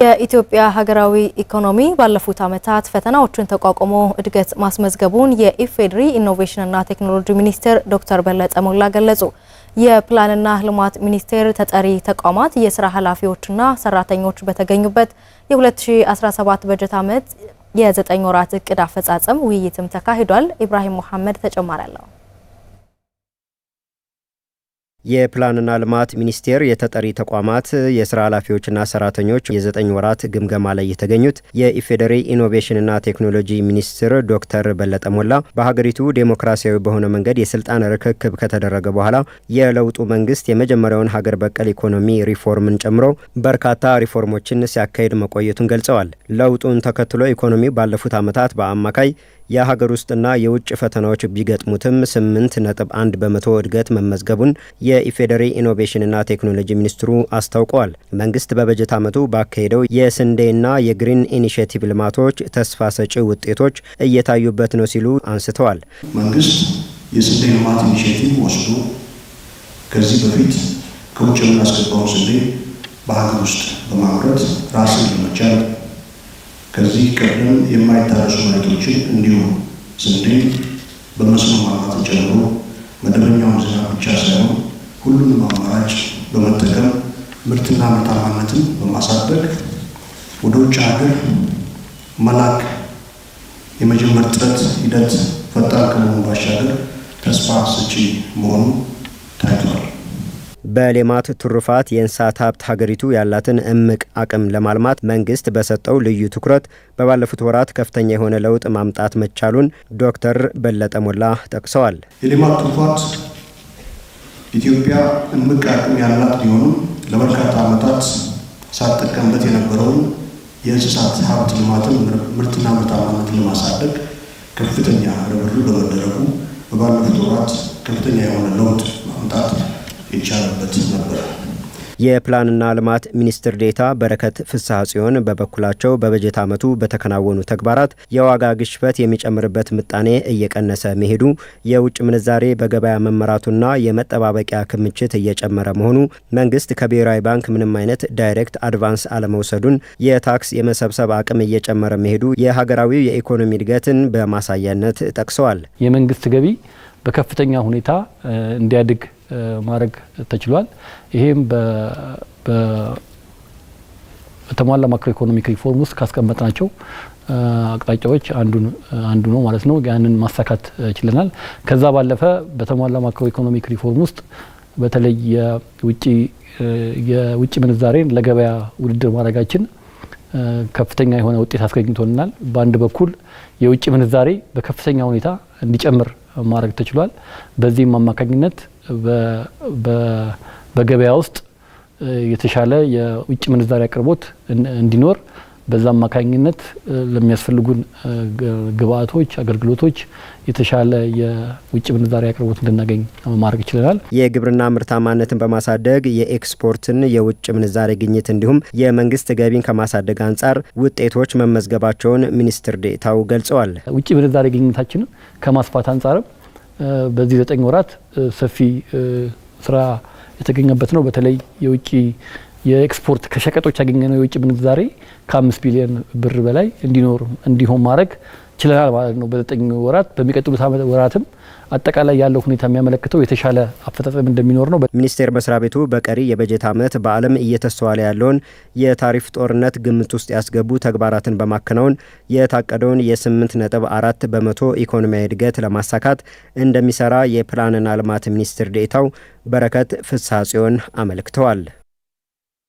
የኢትዮጵያ ሀገራዊ ኢኮኖሚ ባለፉት ዓመታት ፈተናዎችን ተቋቁሞ እድገት ማስመዝገቡን የኢፌዴሪ ኢኖቬሽንና ቴክኖሎጂ ሚኒስቴር ዶክተር በለጠ ሞላ ገለጹ። የፕላንና ልማት ሚኒስቴር ተጠሪ ተቋማት የሥራ ኃላፊዎችና ሰራተኞች በተገኙበት የ2017 በጀት ዓመት የ9 ወራት እቅድ አፈጻጸም ውይይትም ተካሂዷል። ኢብራሂም መሐመድ ተጨማሪ አለው። የፕላንና ልማት ሚኒስቴር የተጠሪ ተቋማት የሥራ ኃላፊዎችና ሰራተኞች የ9 ወራት ግምገማ ላይ የተገኙት የኢፌዴሪ ኢኖቬሽንና ቴክኖሎጂ ሚኒስትር ዶክተር በለጠ ሞላ በሀገሪቱ ዴሞክራሲያዊ በሆነ መንገድ የስልጣን ርክክብ ከተደረገ በኋላ የለውጡ መንግስት የመጀመሪያውን ሀገር በቀል ኢኮኖሚ ሪፎርምን ጨምሮ በርካታ ሪፎርሞችን ሲያካሂድ መቆየቱን ገልጸዋል። ለውጡን ተከትሎ ኢኮኖሚ ባለፉት ዓመታት በአማካይ የሀገር ውስጥና የውጭ ፈተናዎች ቢገጥሙትም 8.1 በመቶ እድገት መመዝገቡን የኢፌዴሪ ኢኖቬሽንና ቴክኖሎጂ ሚኒስትሩ አስታውቀዋል። መንግስት በበጀት ዓመቱ ባካሄደው የስንዴና የግሪን ኢኒሼቲቭ ልማቶች ተስፋ ሰጪ ውጤቶች እየታዩበት ነው ሲሉ አንስተዋል። መንግስት የስንዴ ልማት ኢኒሼቲቭ ወስዶ ከዚህ በፊት ከውጭ የምናስገባው ስንዴ በሀገር ውስጥ በማምረት ራስን ለመቻል ከዚህ ቀደም የማይታረሱ መሬቶችን እንዲሁም ስንዴ በመስኖ ማልማትን ጨምሮ መደበኛውን ዝናብ ብቻ ሳይሆን ሁሉንም አማራጭ በመጠቀም ምርትና ምርታማነትን በማሳደግ ወደ ውጭ ሀገር መላክ የመጀመር ጥረት ሂደት ፈጣን ከመሆኑ ባሻገር ተስፋ ሰጪ መሆኑ ታይቷል። በሌማት ትሩፋት የእንስሳት ሀብት ሀገሪቱ ያላትን እምቅ አቅም ለማልማት መንግስት በሰጠው ልዩ ትኩረት በባለፉት ወራት ከፍተኛ የሆነ ለውጥ ማምጣት መቻሉን ዶክተር በለጠ ሞላ ጠቅሰዋል። የሌማት ትሩፋት ኢትዮጵያ እምቅ አቅም ያላት ቢሆንም ለበርካታ ዓመታት ሳትጠቀምበት የነበረውን የእንስሳት ሀብት ልማትን ምርትና ምርታማነትን ለማሳደግ ከፍተኛ ርብርብ በመደረጉ በባለፉት ወራት ከፍተኛ የሆነ ለውጥ ማምጣት ይቻላልበት ነበር። የፕላንና ልማት ሚኒስትር ዴኤታ በረከት ፍስሐ ጽዮን በበኩላቸው በበጀት ዓመቱ በተከናወኑ ተግባራት የዋጋ ግሽበት የሚጨምርበት ምጣኔ እየቀነሰ መሄዱ፣ የውጭ ምንዛሬ በገበያ መመራቱና የመጠባበቂያ ክምችት እየጨመረ መሆኑ፣ መንግስት ከብሔራዊ ባንክ ምንም አይነት ዳይሬክት አድቫንስ አለመውሰዱን፣ የታክስ የመሰብሰብ አቅም እየጨመረ መሄዱ የሀገራዊ የኢኮኖሚ እድገትን በማሳያነት ጠቅሰዋል። የመንግስት ገቢ በከፍተኛ ሁኔታ እንዲያድግ ማድረግ ተችሏል። ይሄም በተሟላ ማክሮ ኢኮኖሚክ ሪፎርም ውስጥ ካስቀመጥናቸው አቅጣጫዎች አንዱ ነው ማለት ነው። ያንን ማሳካት ችለናል። ከዛ ባለፈ በተሟላ ማክሮ ኢኮኖሚክ ሪፎርም ውስጥ በተለይ የውጭ ምንዛሬን ለገበያ ውድድር ማድረጋችን ከፍተኛ የሆነ ውጤት አስገኝቶልናል። በአንድ በኩል የውጭ ምንዛሬ በከፍተኛ ሁኔታ እንዲጨምር ማድረግ ተችሏል። በዚህም አማካኝነት በገበያ ውስጥ የተሻለ የውጭ ምንዛሪ አቅርቦት እንዲኖር በዛ አማካኝነት ለሚያስፈልጉን ግብአቶች፣ አገልግሎቶች የተሻለ የውጭ ምንዛሪ አቅርቦት እንድናገኝ ማድረግ ይችላል። የግብርና ምርታማነትን በማሳደግ የኤክስፖርትን የውጭ ምንዛሪ ግኝት እንዲሁም የመንግስት ገቢን ከማሳደግ አንጻር ውጤቶች መመዝገባቸውን ሚኒስትር ዴኤታው ገልጸዋል። ውጭ ምንዛሪ ግኝታችንን ከማስፋት አንጻርም በዚህ 9 ወራት ሰፊ ስራ የተገኘበት ነው። በተለይ የውጭ የኤክስፖርት ከሸቀጦች ያገኘነው የውጭ ምንዛሬ ከ5 ቢሊዮን ብር በላይ እንዲሆን ማድረግ ችለናል ማለት ነው በ9 ወራት። በሚቀጥሉት ወራትም አጠቃላይ ያለው ሁኔታ የሚያመለክተው የተሻለ አፈጻጸም እንደሚኖር ነው። ሚኒስቴር መስሪያ ቤቱ በቀሪ የበጀት ዓመት በዓለም እየተስተዋለ ያለውን የታሪፍ ጦርነት ግምት ውስጥ ያስገቡ ተግባራትን በማከናወን የታቀደውን የ8.4 በመቶ ኢኮኖሚያዊ እድገት ለማሳካት እንደሚሰራ የፕላንና ልማት ሚኒስትር ዴኤታው በረከት ፍስሐ ጽዮን አመልክተዋል።